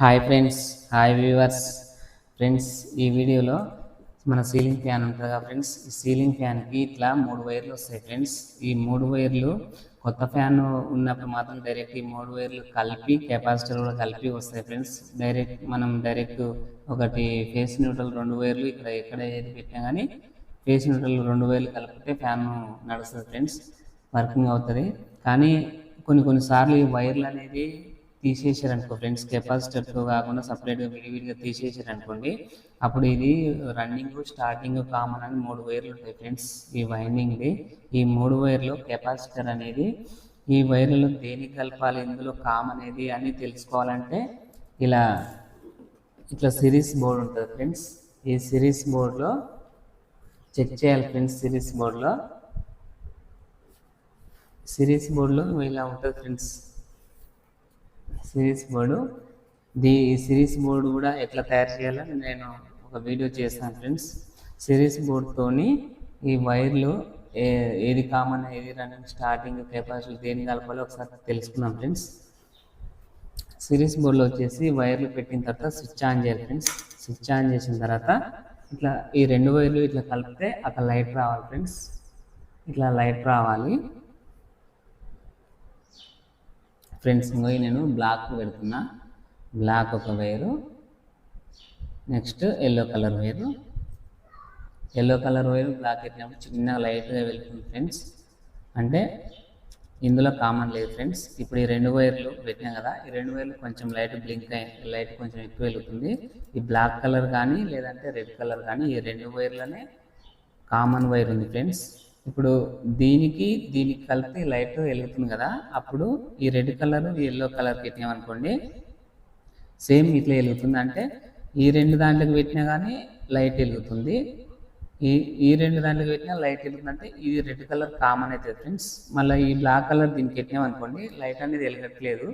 Hi friends, hi viewers. Friends, ఈ వీడియోలో మన సీలింగ్ ఫ్యాన్ ఉంటుంది కదా ఫ్రెండ్స్. ఈ సీలింగ్ ఫ్యాన్కి ఇట్లా 3 వైర్లు వస్తాయి ఫ్రెండ్స్. ఈ 3 వైర్లు కొత్త ఫ్యాన్ ఉన్నప్పుడు మాత్రం డైరెక్ట్ ఈ 3 వైర్లు కలిపి కెపాసిటర్ కూడా కలిపి వస్తాయి ఫ్రెండ్స్. డైరెక్ట్ ఒకటి ఫేస్ న్యూట్రల్ 2 వైర్లు ఇక్కడ ఎక్కడ ఏది పెట్టినా కానీ ఫేస్ న్యూట్రల్ 2 వైర్లు కలిపితే ఫ్యాన్ నడుస్తుంది ఫ్రెండ్స్, వర్కింగ్ అవుతుంది. కానీ కొన్నిసార్లు ఈ వైర్లు అనేది తీసేసారనుకో ఫ్రెండ్స్, కెపాసిటర్తో కాకుండా సపరేట్గా విడివిడిగా తీసేసారనుకోండి, అప్పుడు ఇది రన్నింగ్ స్టార్టింగ్ కామన్ అని 3 వైర్లు ఉంటాయి ఫ్రెండ్స్. ఈ వైండింగ్ది ఈ 3 వైర్లు కెపాసిటర్ అనేది ఈ వైర్లలో దేనికి కలపాలి, ఇందులో కామన్ అని తెలుసుకోవాలంటే ఇట్లా సిరీస్ బోర్డు ఉంటుంది ఫ్రెండ్స్. ఈ సిరీస్ బోర్డులో చెక్ చేయాలి ఫ్రెండ్స్. సిరీస్ బోర్డులో ఇలా ఉంటుంది ఫ్రెండ్స్. సిరీస్ బోర్డు ఈ సిరీస్ బోర్డు కూడా ఎట్లా తయారు చేయాలని నేను ఒక వీడియో చేస్తాను ఫ్రెండ్స్. సిరీస్ బోర్డుతోని ఈ వైర్లు ఏది కామన్, ఏది రన్నింగ్, స్టార్టింగ్, కెపాసిటీ దేని కలపాలో ఒకసారి తెలుసుకుందాం ఫ్రెండ్స్. సిరీస్ బోర్డులో వచ్చేసి వైర్లు పెట్టిన తర్వాత స్విచ్ ఆన్ చేయాలి ఫ్రెండ్స్. స్విచ్ ఆన్ చేసిన తర్వాత ఇట్లా ఈ 2 వైర్లు ఇట్లా కలిపితే అక్కడ లైట్ రావాలి ఫ్రెండ్స్. ఇట్లా లైట్ రావాలి ఫ్రెండ్స్. నేను బ్లాక్ పెడుతున్నా. బ్లాక్ ఒక wire, next yellow colour wire. Black పెట్టినప్పుడు చిన్నగా లైట్గా వెళ్తుంది ఫ్రెండ్స్. అంటే ఇందులో కామన్ లేదు ఫ్రెండ్స్. ఇప్పుడు ఈ 2 వైర్లు పెట్టినాం కదా, ఈ 2 వైర్లు కొంచెం లైట్ బ్లింక్ అయ్యి లైట్ కొంచెం ఎక్కువ వెళ్తుంది. ఈ బ్లాక్ కలర్ కానీ లేదంటే రెడ్ కలర్ కానీ ఈ 2 వైర్లనే కామన్ వైర్ ఉంది ఫ్రెండ్స్. ఇప్పుడు దీనికి కలిపి లైట్ వెలుగుతుంది కదా, అప్పుడు ఈ రెడ్ కలర్ ఈ ఎల్లో కలర్ పెట్టినామనుకోండి, సేమ్ ఇట్లా వెలుగుతుంది. అంటే ఈ 2 దాంట్లోకి పెట్టినా కానీ లైట్ వెలుగుతుంది, ఈ 2 దాంట్లోకి పెట్టినా లైట్ వెలుగుతుంది. అంటే ఇది రెడ్ కలర్ కామన్ అవుతుంది ఫ్రెండ్స్. మళ్ళీ ఈ బ్లాక్ కలర్ దీనికి పెట్టినామనుకోండి, లైట్ అనేది వెలగట్లేదు.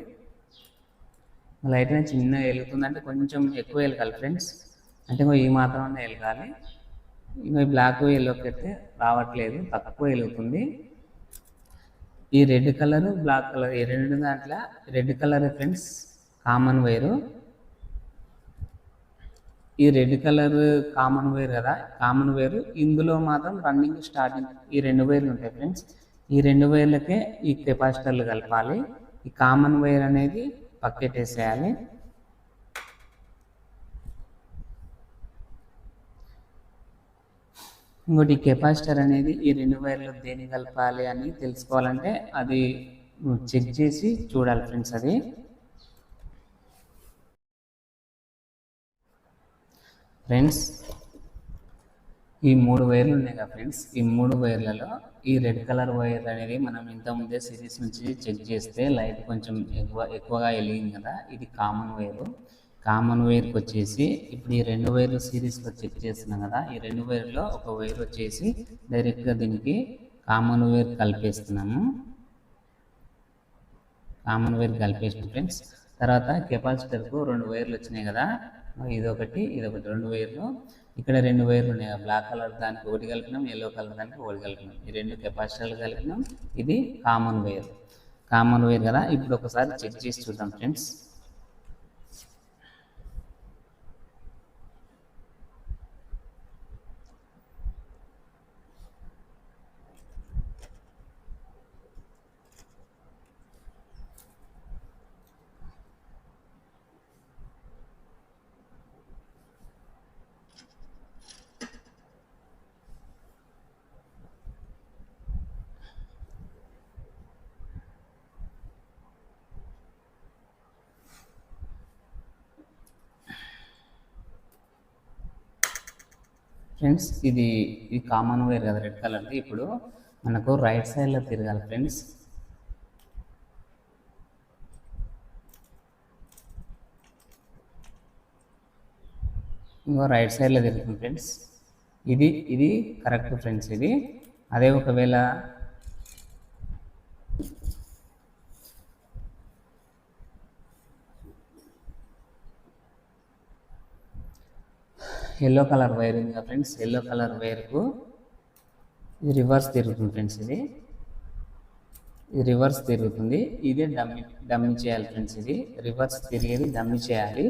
లైట్ అనేది చిన్నగా వెలుగుతుంది, అంటే కొంచెం ఎక్కువ వెలగాలి ఫ్రెండ్స్. అంటే ఈ మాత్రం వెలగాలి. ఇంకా బ్లాక్ ఎల్లో పెడితే రావట్లేదు, తక్కువ వెలుగుతుంది. ఈ రెడ్ కలర్ బ్లాక్ కలర్ ఈ 2 దాంట్లో red colour friends common wire. ఈ రెడ్ కలర్ కామన్ వైర్ కదా, కామన్ వైరు. ఇందులో మాత్రం రన్నింగ్ స్టార్టింగ్ ఈ 2 వైర్లు ఉంటాయి ఫ్రెండ్స్. ఈ 2 వైర్లకే ఈ కెపాసిటర్లు కలపాలి. ఈ కామన్ వైర్ అనేది పక్కెట్టేసేయాలి. ఇంకోటి కెపాసిటర్ అనేది ఈ 2 వైర్లు దేని కలపాలి అని తెలుసుకోవాలంటే అది చెక్ చేసి చూడాలి ఫ్రెండ్స్. అది ఫ్రెండ్స్ ఈ 3 వైర్లు ఉన్నాయి కదా ఫ్రెండ్స్. ఈ 3 వైర్లలో ఈ రెడ్ కలర్ వైర్ అనేది మనం ఇంతకుముందే సిరీస్ నుంచి చెక్ చేస్తే లైట్ కొంచెం ఎక్కువగా వెలిగింది కదా, ఇది కామన్ వైరు. కామన్ వైర్కి వచ్చేసి ఇప్పుడు ఈ 2 వైర్లు సిరీస్లో చెక్ చేస్తున్నాం కదా, ఈ 2 వైర్లో ఒక వైర్ వచ్చేసి డైరెక్ట్గా దీనికి కామన్ వైర్ కలిపేస్తున్నాము. కామన్ వైర్ కలిపేసిన ఫ్రెండ్స్. తర్వాత కెపాసిటర్కు 2 వైర్లు వచ్చినాయి కదా, ఇదొకటి 2 వైర్లు. ఇక్కడ 2 వైర్లు ఉన్నాయి కదా, బ్లాక్ కలర్ దానికి ఒకటి కలిపినాం, ఎల్లో కలర్ దానికి ఒకటి కలిపినాం. ఈ 2 కెపాసిటర్లు కలిపినాం. ఇది కామన్ వైర్ కదా. ఇప్పుడు ఒకసారి చెక్ చేసి చూద్దాం ఫ్రెండ్స్. ఫ్రెండ్స్ ఇది కామన్ వైర్ కదా, రెడ్ కలర్ది. ఇప్పుడు మనకు రైట్ సైడ్లో తిరగాలి ఫ్రెండ్స్. ఇంకో రైట్ సైడ్లో తిరుగుతుంది ఫ్రెండ్స్. ఇది కరెక్ట్ ఫ్రెండ్స్. ఇది అదే ఒకవేళ ఎల్లో కలర్ వైర్ ఉంది కదా ఫ్రెండ్స్, ఎల్లో కలర్ వైర్కు ఇది రివర్స్ తిరుగుతుంది ఫ్రెండ్స్. ఇది ఇది రివర్స్ తిరుగుతుంది. ఇదే డమ్మీ చేయాలి ఫ్రెండ్స్. ఇది రివర్స్ తిరిగేది డమ్మీ చేయాలి.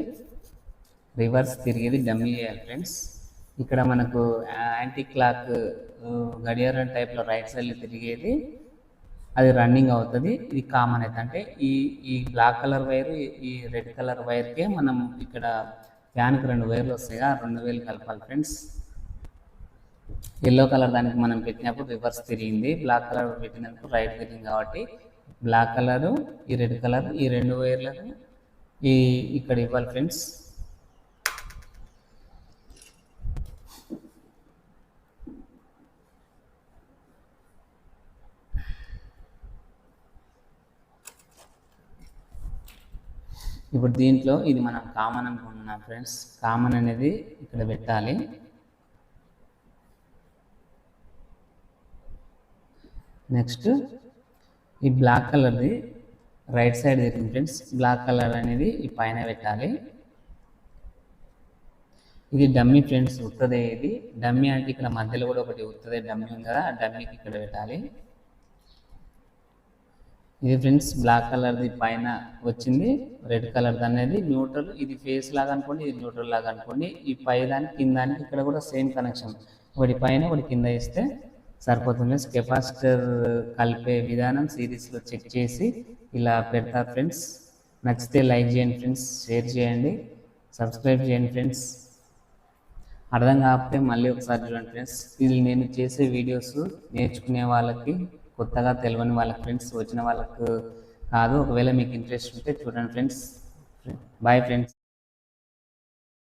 రివర్స్ తిరిగేది డమ్మీ చేయాలి ఫ్రెండ్స్. ఇక్కడ మనకు యాంటీ క్లాక్ గడియారం టైప్లో రైట్ సైడ్లో తిరిగేది అది రన్నింగ్ అవుతుంది. ఇది కామన్ అయితే అంటే ఈ బ్లాక్ కలర్ వైర్ ఈ రెడ్ కలర్ వైర్కే మనం ఇక్కడ ఫ్యాన్కి 2 వైర్లు వస్తాయి, ఆ 2 వైర్లు కలపాలి ఫ్రెండ్స్. ఎల్లో కలర్ దానికి మనం పెట్టినప్పుడు రివర్స్ తిరిగింది, బ్లాక్ కలర్ పెట్టినప్పుడు రైట్ తిరిగింది. కాబట్టి బ్లాక్ కలరు ఈ రెడ్ కలర్ ఈ 2 వైర్లకు ఇక్కడ ఇవ్వాలి ఫ్రెండ్స్. ఇప్పుడు దీంట్లో ఇది మనం కామన్ అనుకుంటున్నాం ఫ్రెండ్స్. కామన్ అనేది ఇక్కడ పెట్టాలి. నెక్స్ట్ ఈ బ్లాక్ కలర్ది రైట్ సైడ్ తిరిగింది ఫ్రెండ్స్. బ్లాక్ కలర్ అనేది ఈ పైన పెట్టాలి. ఇది డమ్మీ ఫ్రెండ్స్, ఉత్తదే. ఇది డమ్మీ అంటే ఇక్కడ మధ్యలో కూడా ఒకటి ఉత్తదే డమ్మీ ఉంది కదా, ఆ డమ్మీకి ఇక్కడ పెట్టాలి. ఇది ఫ్రెండ్స్ బ్లాక్ కలర్ది పైన వచ్చింది, రెడ్ కలర్ అనేది న్యూట్రల్. ఇది ఫేస్ లాగా అనుకోండి, ఇది న్యూట్రల్ లాగా అనుకోండి. ఈ పై దానికి కిందానికి ఇక్కడ కూడా సేమ్ కనెక్షన్, ఒకటి పైన ఒకటి కింద ఇస్తే సరిపోతుంది. కెపాసిటర్ కలిపే విధానం సిరీస్లో చెక్ చేసి ఇలా పెడతారు ఫ్రెండ్స్. నచ్చితే లైక్ చేయండి ఫ్రెండ్స్, షేర్ చేయండి, సబ్స్క్రైబ్ చేయండి ఫ్రెండ్స్. అర్థం కాకపోతే మళ్ళీ ఒకసారి చూడండి ఫ్రెండ్స్. ఇది నేను చేసే వీడియోస్ నేర్చుకునే వాళ్ళకి, కొత్తగా తెలియని వాళ్ళకి ఫ్రెండ్స్, వచ్చిన వాళ్ళకు కాదు. ఒకవేళ మీకు ఇంట్రెస్ట్ ఉంటే చూడండి ఫ్రెండ్స్. Bye friends.